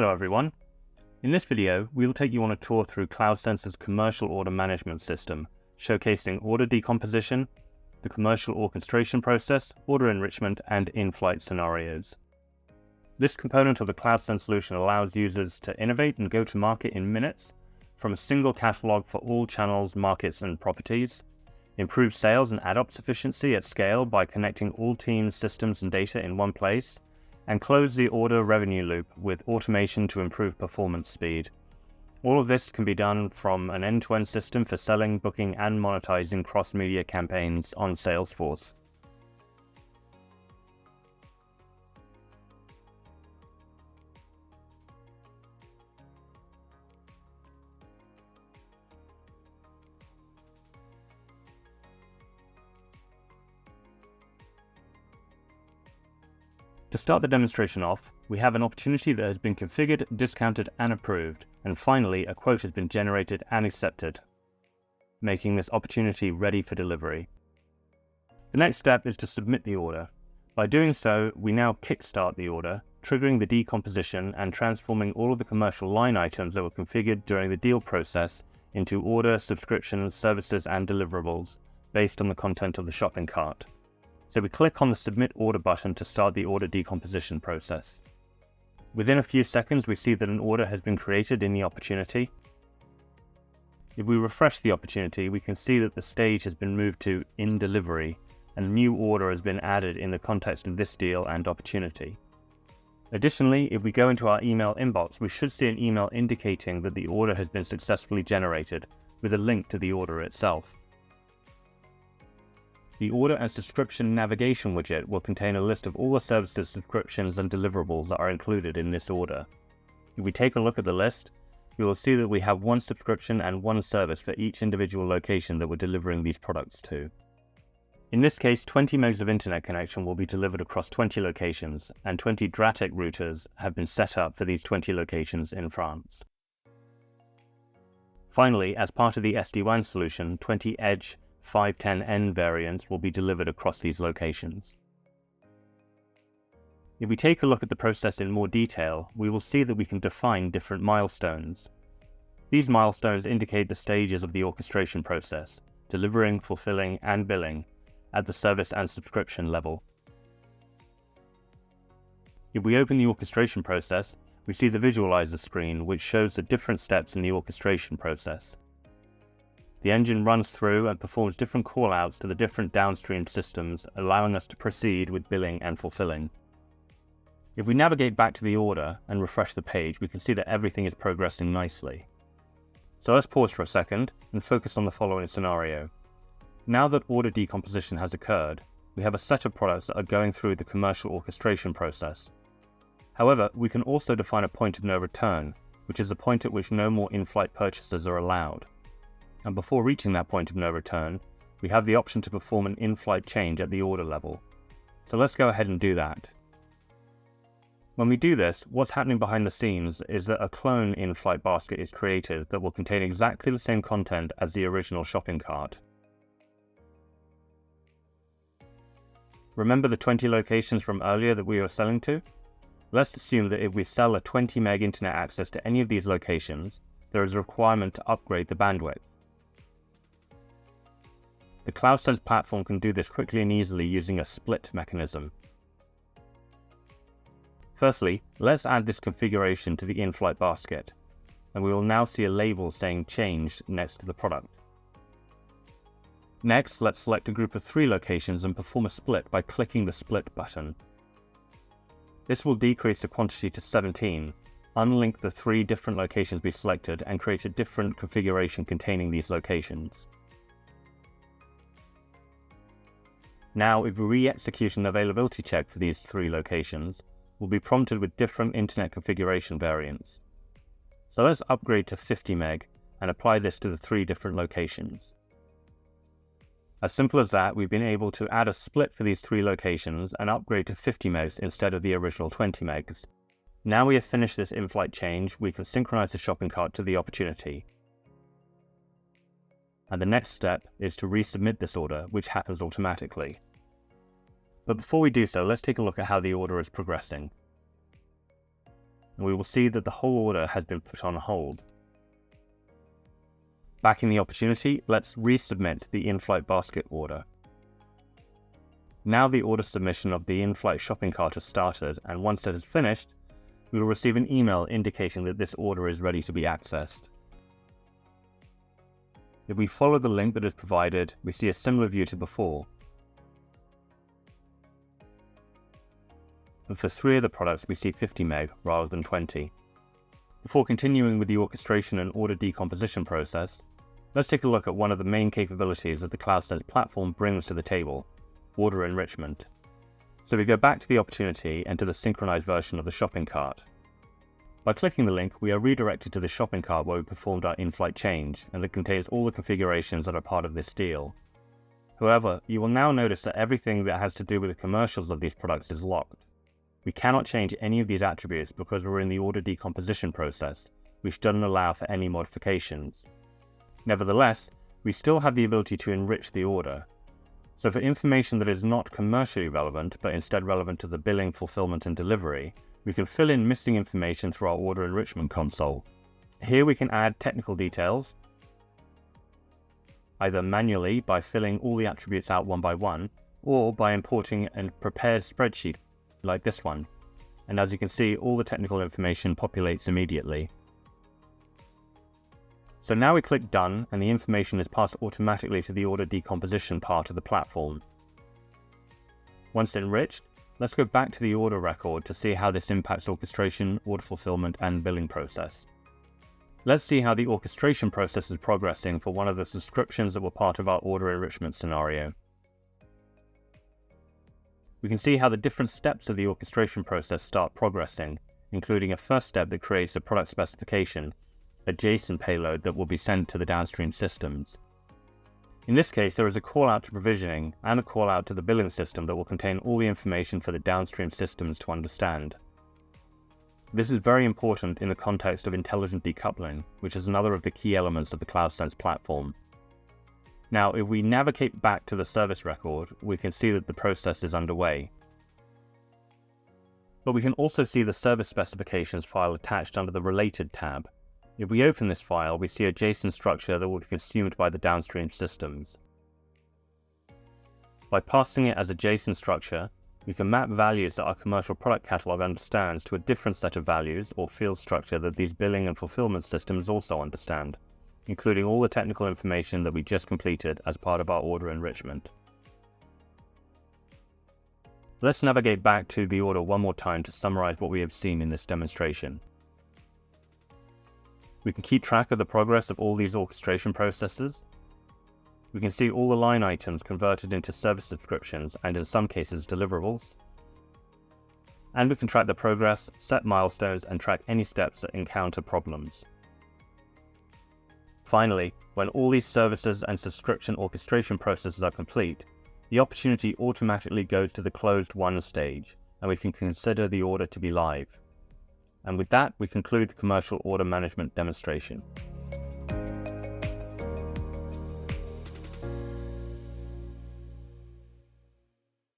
Hello everyone. In this video, we will take you on a tour through CloudSense's commercial order management system, showcasing order decomposition, the commercial orchestration process, order enrichment, and in-flight scenarios. This component of the CloudSense solution allows users to innovate and go to market in minutes from a single catalog for all channels, markets, and properties, improve sales and AdOps efficiency at scale by connecting all teams, systems, and data in one place, and close the order revenue loop with automation to improve performance speed. All of this can be done from an end-to-end system for selling, booking, and monetizing cross-media campaigns on Salesforce. To start the demonstration off, we have an opportunity that has been configured, discounted, and approved, and finally a quote has been generated and accepted, making this opportunity ready for delivery. The next step is to submit the order. By doing so, we now kickstart the order, triggering the decomposition and transforming all of the commercial line items that were configured during the deal process into order, subscriptions, services, and deliverables based on the content of the shopping cart. So we click on the Submit Order button to start the order decomposition process. Within a few seconds, we see that an order has been created in the opportunity. If we refresh the opportunity, we can see that the stage has been moved to In Delivery, and a new order has been added in the context of this deal and opportunity. Additionally, if we go into our email inbox, we should see an email indicating that the order has been successfully generated, with a link to the order itself. The Order and Subscription Navigation widget will contain a list of all the services, subscriptions, and deliverables that are included in this order. If we take a look at the list, we will see that we have one subscription and one service for each individual location that we're delivering these products to. In this case, 20 megs of internet connection will be delivered across 20 locations, and 20 Dratec routers have been set up for these 20 locations in France. Finally, as part of the SD-WAN solution, 20 Edge 510N variants will be delivered across these locations. If we take a look at the process in more detail, we will see that we can define different milestones. These milestones indicate the stages of the orchestration process, delivering, fulfilling, and billing at the service and subscription level. If we open the orchestration process, we see the visualizer screen, which shows the different steps in the orchestration process. The engine runs through and performs different callouts to the different downstream systems, allowing us to proceed with billing and fulfilling. If we navigate back to the order and refresh the page, we can see that everything is progressing nicely. So let's pause for a second and focus on the following scenario. Now that order decomposition has occurred, we have a set of products that are going through the commercial orchestration process. However, we can also define a point of no return, which is the point at which no more in-flight purchases are allowed. And before reaching that point of no return, we have the option to perform an in-flight change at the order level. So let's go ahead and do that. When we do this, what's happening behind the scenes is that a clone in-flight basket is created that will contain exactly the same content as the original shopping cart. Remember the 20 locations from earlier that we were selling to? Let's assume that if we sell a 20 meg internet access to any of these locations, there is a requirement to upgrade the bandwidth. The CloudSense platform can do this quickly and easily using a split mechanism. Firstly, let's add this configuration to the in-flight basket, and we will now see a label saying Changed next to the product. Next, let's select a group of 3 locations and perform a split by clicking the Split button. This will decrease the quantity to 17, unlink the 3 different locations we selected, and create a different configuration containing these locations. Now, if we re-execute an availability check for these 3 locations, we'll be prompted with different internet configuration variants. So let's upgrade to 50 meg and apply this to the 3 different locations. As simple as that, we've been able to add a split for these 3 locations and upgrade to 50 megs instead of the original 20 megs. Now we have finished this in-flight change, we can synchronize the shopping cart to the opportunity. And the next step is to resubmit this order, which happens automatically. But before we do so, let's take a look at how the order is progressing. and we will see that the whole order has been put on hold. Back in the opportunity, let's resubmit the in-flight basket order. Now the order submission of the in-flight shopping cart has started, and once it is finished, we will receive an email indicating that this order is ready to be accessed. If we follow the link that is provided, we see a similar view to before. And for 3 of the products, we see 50 meg rather than 20. Before continuing with the orchestration and order decomposition process, let's take a look at one of the main capabilities that the CloudSense platform brings to the table: order enrichment. So we go back to the opportunity and to the synchronized version of the shopping cart. By clicking the link, we are redirected to the shopping cart where we performed our in-flight change, and that contains all the configurations that are part of this deal. However, you will now notice that everything that has to do with the commercials of these products is locked. We cannot change any of these attributes because we're in the order decomposition process, which doesn't allow for any modifications. Nevertheless, we still have the ability to enrich the order. So for information that is not commercially relevant, but instead relevant to the billing, fulfillment, and delivery, we can fill in missing information through our order enrichment console. Here we can add technical details, either manually by filling all the attributes out one by one, or by importing a prepared spreadsheet like this one. And as you can see, all the technical information populates immediately. So now we click Done, and the information is passed automatically to the order decomposition part of the platform. Once enriched, let's go back to the order record to see how this impacts orchestration, order fulfillment, and billing process. Let's see how the orchestration process is progressing for one of the subscriptions that were part of our order enrichment scenario. We can see how the different steps of the orchestration process start progressing, including a first step that creates a product specification, a JSON payload that will be sent to the downstream systems. In this case, there is a call out to provisioning and a call out to the billing system that will contain all the information for the downstream systems to understand. This is very important in the context of intelligent decoupling, which is another of the key elements of the CloudSense platform. Now, if we navigate back to the service record, we can see that the process is underway. But we can also see the service specifications file attached under the Related tab. If we open this file, we see a JSON structure that will be consumed by the downstream systems. By passing it as a JSON structure, we can map values that our commercial product catalog understands to a different set of values or field structure that these billing and fulfillment systems also understand, including all the technical information that we just completed as part of our order enrichment. Let's navigate back to the order one more time to summarize what we have seen in this demonstration. We can keep track of the progress of all these orchestration processes. We can see all the line items converted into service subscriptions and in some cases deliverables. And we can track the progress, set milestones, and track any steps that encounter problems. Finally, when all these services and subscription orchestration processes are complete, the opportunity automatically goes to the closed won stage, and we can consider the order to be live. And with that, we conclude the commercial order management demonstration.